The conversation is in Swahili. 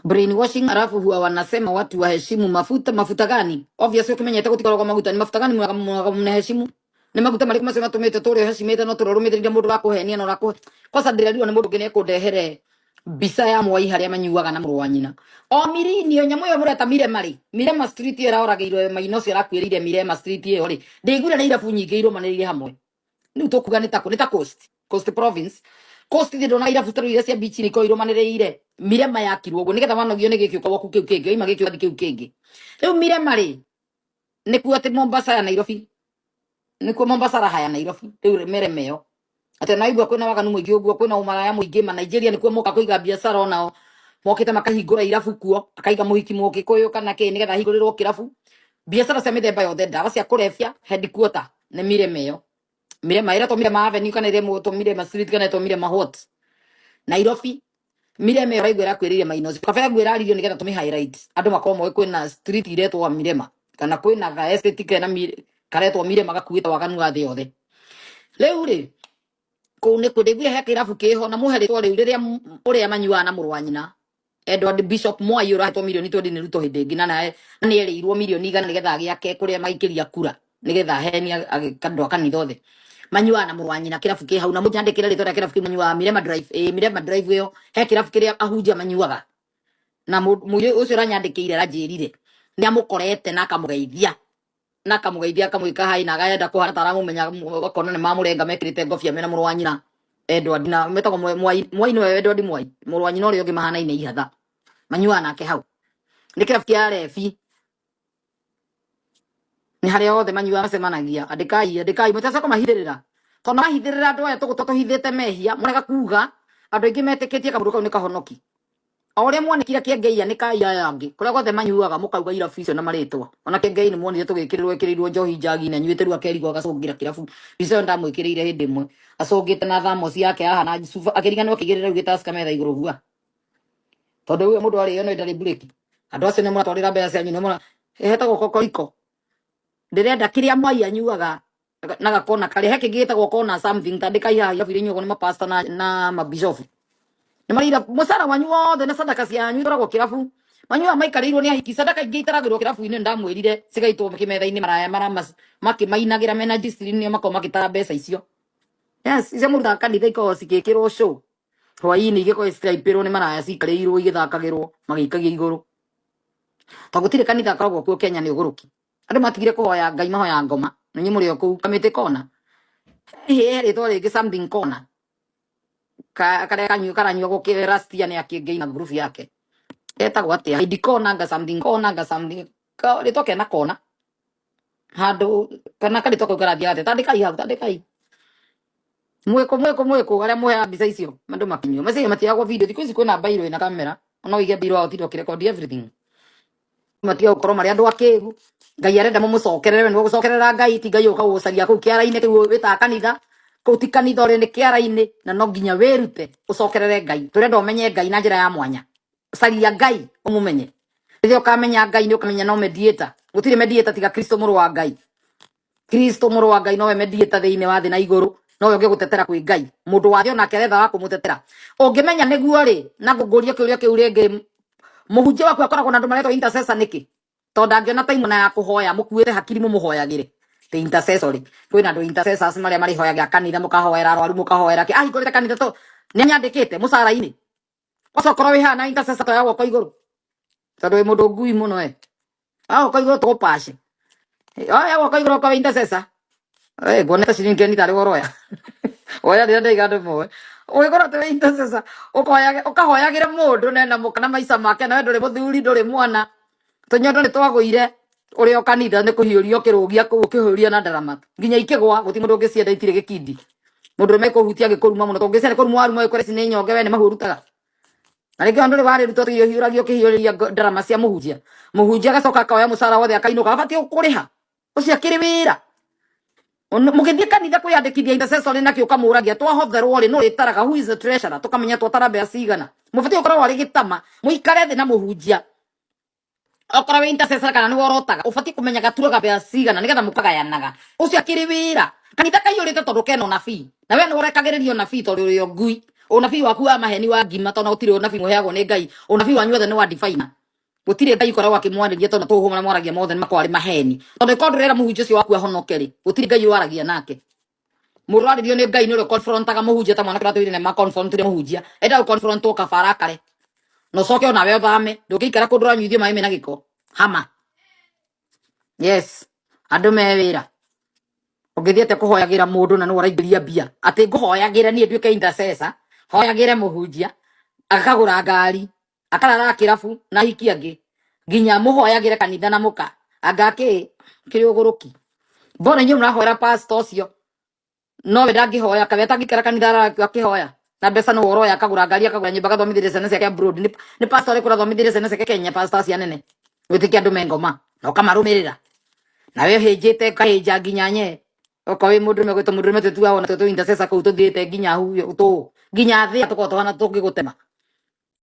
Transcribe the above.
brainwashing, alafu huwa wanasema watu waheshimu mafuta. Mafuta gani? Obviously ukimenya ita gutikora kwa maguta ni mafuta gani mnaheshimu? Ni maguta mariko masema tumete tore heshimete no turorumite ndio mundu rakuhenia no raku kosa ndirario ni mundu ngene kundehere bisa ya mwai haria manyuaga na muru wa nyina o mirinio nyamo yo mureta Mirema street era orageirwe maino cia rakwirire Mirema street iyo ri ndigure na irabu nyingi iromanirire hamwe ni tukuga ni ta coast province coast ndo na irabu taro ira cia beach ni ko iromanirire Mirema yakirwo uguo nigetha wanogio ni gikio kwa kiu kingi ima gikio kiu kingi riu Mirema ri ni ku ati Mombasa ya Nairobi ni ku Mombasa raha ya Nairobi riu Mirema yo ate naigua kwina waganu mwingi uguo kwina umaraya mwingi ma Nigeria ni ku moka kuiga biashara onao mokite makahingura irabu kuo akaiga muhiki muki kuyo kana ke nigetha hingurirwo kirabu biashara cia mithemba yothe ndawa cia kurefia headquarter ni Mirema yo Mirema ira to Mirema avenue kana ire mu to Mirema street kana to Mirema hot Nairobi Mirema yo raigwira kwiriria mainozi kabera gwira aririo nigetha tumi highlights andu makomo kwina street iretwo Mirema kana kwina ga estate kana karetwo Mirema gakuita waganu athi yothe riu ri ko ne kudeguye he kirabu kiho na muheritwo riu riria uria manyuaga na muru wa nyina Edward Bishop Mwai urahetwo milioni 20 ni ruto hindi ngina nae ni erirwo milioni igana nigetha agiake kuria maikiria kura nigetha henia kandwa kanitha othe Manyuaga na muru wa nyina kirabu ki hau na mujandikire ritwa kirabu ki Manyuaga Mirema Drive Mirema Drive yo he kirabu kiria ahunjia manyuaga na muye ucio ranyandikire ranjirire ni amukorete na akamugeithia akamwika hai na agaenda kuhana taramumenya bakona ni mamurenga mekirite ngofia mena muru wa nyina Edward na metagwo Mwai no Edward Mwai muru wa nyina uri ungi mahana-ine ihatha Manyuaga nake hau ni kirabu kia refi ni haria othe Manyuaga macemanagia andikai mutacoka mahithirira tona mahithirira andu aya tugutotohithite mehia murega kuga andu aingi metikitie kamundu kau ni kahonoki Ore mwana kira Kiengei ni kai yangi kuria gothe Manyuaga mukauga irabu icio na maritwa ona Kiengei ni mwonire tugikirirwo ikirirwo njohi njagi na nyuite ru akerigwo agacongira kirabu icio ndamwikirire hindi imwe acongite na thamos yake haha na Jusufa akiriganwo kigirira ugitaska metha iguru hua tondu uyu mundu ari yo no ndari break andu acio ni muratwarira mbeca cia nyina mura hetagwo kokoriko ndirenda kiria Mwai anyuaga na gakona kari he kigitagwo kona something tandikai haha irabu iria ni mapasta na mabishofu ni marira musara wanyu wothe na sadaka cianyu ikoragwo kirabu Manyuaga maikarirwo ni ahiki sadaka ingi itaragirwo kirabu-ini ndamwirire cigaitwo kimetha-ini maraya makimainagira mena district ni makoma magitara mbeca icio yes icio muruthaga kanitha ikoragwo cigikirwo show hwai-ini igikorwo citiraimbirwo ni maraya cikarirwo igithakagirwo magikagia iguru to gutire kanitha akoragwo kuo Kenya ni uguruki andu matigire kuhoya Ngai mahoya ngoma ninyi muri o kuu Kamete kona ritwa ringi something kona kare karanyua gukirastia ni Kiengei na group yake etagwo atia idikona nga something ka ritoke na kona handu kana kali toko karathia ate tandikai hau tandikai mweko aria muhe mbica icio mandu makinywo macio matiagwo video thiku ici kwina bairo ina kamera no ige biro out ndo record everything matia ukoro mari andu akigu Ngai arenda mumucokerere ni gucokerera Ngai ti Ngai ukagucaria kuu kiara-ini kiu wita kanitha kuu ti kanitha uri ni kiara-ini na no nginya wirute ucokerere Ngai turenda umenye Ngai na njira ya mwanya caria Ngai umumenye rithio ukamenya Ngai ni ukamenya no mediator gutire mediator tiga Kristo muru wa Ngai Kristo muru wa Ngai no we mediator thiini wa thi na iguru no we ungegutetera kwi Ngai mundu wathio na keretha wa kumutetera ungimenya niguo ri na nguguria kiuria kiu ringi muhunjia waku akoragwo na andu maretwo intercessor niki tondu angiona time na ya kuhoya mukuite hakiri mumuhoyagire the intercessor kwina andu intercessors maria marihoyaga kanitha mukahoera arwaru mukahoera ki ai ngorete kanitha to ni nyandikite mucara-ini ocokorwo wi hana intercessor to yago kwa iguru tondu wi mundu ngui muno ago kwa iguru tugupace yago kwa iguru kwa intercessor gwoneta ciringi ni tari woroya oya ndirenda igandu mwe ugikora te intercessor ukahoyagire mundu nena mukana maica make na nduri muthuri nduri mwana tunyondo ni twagwire urio kanitha ni kuhiuria kirugia kuhiuria na ndarama nginya ikigwa guti mundu ungicienda itire gikindi mundu mekuhutia gikuruma muno tungicienda kuruma waru mwe kwere ni nyonge we ni mahurutaga arige anduri wari ruto hiuragio kihiuria ndarama cia muhunjia gacoka kaoya mucara wothe akainuka abatie ukuriha ucio kiri wira mugithie kanitha kwiyandikithia intercessor na kiuka muragia twahotherwo ri no ritaraga who is the treasurer tukamenya twatara mbea cigana mubatie ukorwo ari gitama muikare thi na muhunjia okora we intercessor kana ni worotaga ubatie kumenya gature ga mbea cigana nigetha mukagayanaga ucio akiri wira kanitha kaiyurite tondu kena nabii na we ni urekagiririo nabii tondu uri ngui unabii waku wa maheni wa ngima tona utire unabii muheagwo ni Ngai unabii wanyu othe ni wa divine gutire Ngai koragwo akimwariria tona tuhu na mwaragia mothe makwari maheni tondu ikondirera muhunjia ucio waku ahonokeri gutire Ngai waragia nake muraririo ni Ngai ni uri confrontaga muhunjia ta mwana kiratwire ne ma confrontire muhunjia enda confrontwo kabara kare no coke ona we thame ndukikara kundu ranyuithie mai mena giko hama yes andu me wira ungithiete kuhoyagira mundu na no uraingĩria mbia ati nguhoyagira nie nduike intercessor hoyagire muhunjia akagura ngari akarara kirabu na hiki angi nginya muhoyagire kanitha na muka angaki kiri uguruki mbona nyu murahoera pastor ucio no we ndangihoya kabe tangikara kanitha akihoya na mbeca no woroya akagura ngari akagura nyumba gathomithire ciana ciake abroad ni pastor ari kurathomithire ciana ciake Kenya pastor cia nene witike andu mengoma no kamarumirira nawe hejete kaheja nginyanye okawe mundu me tutuwa ona tutu intercessor ko tuthiete nginya hu tu nginya thi atuko tuhana tungigutema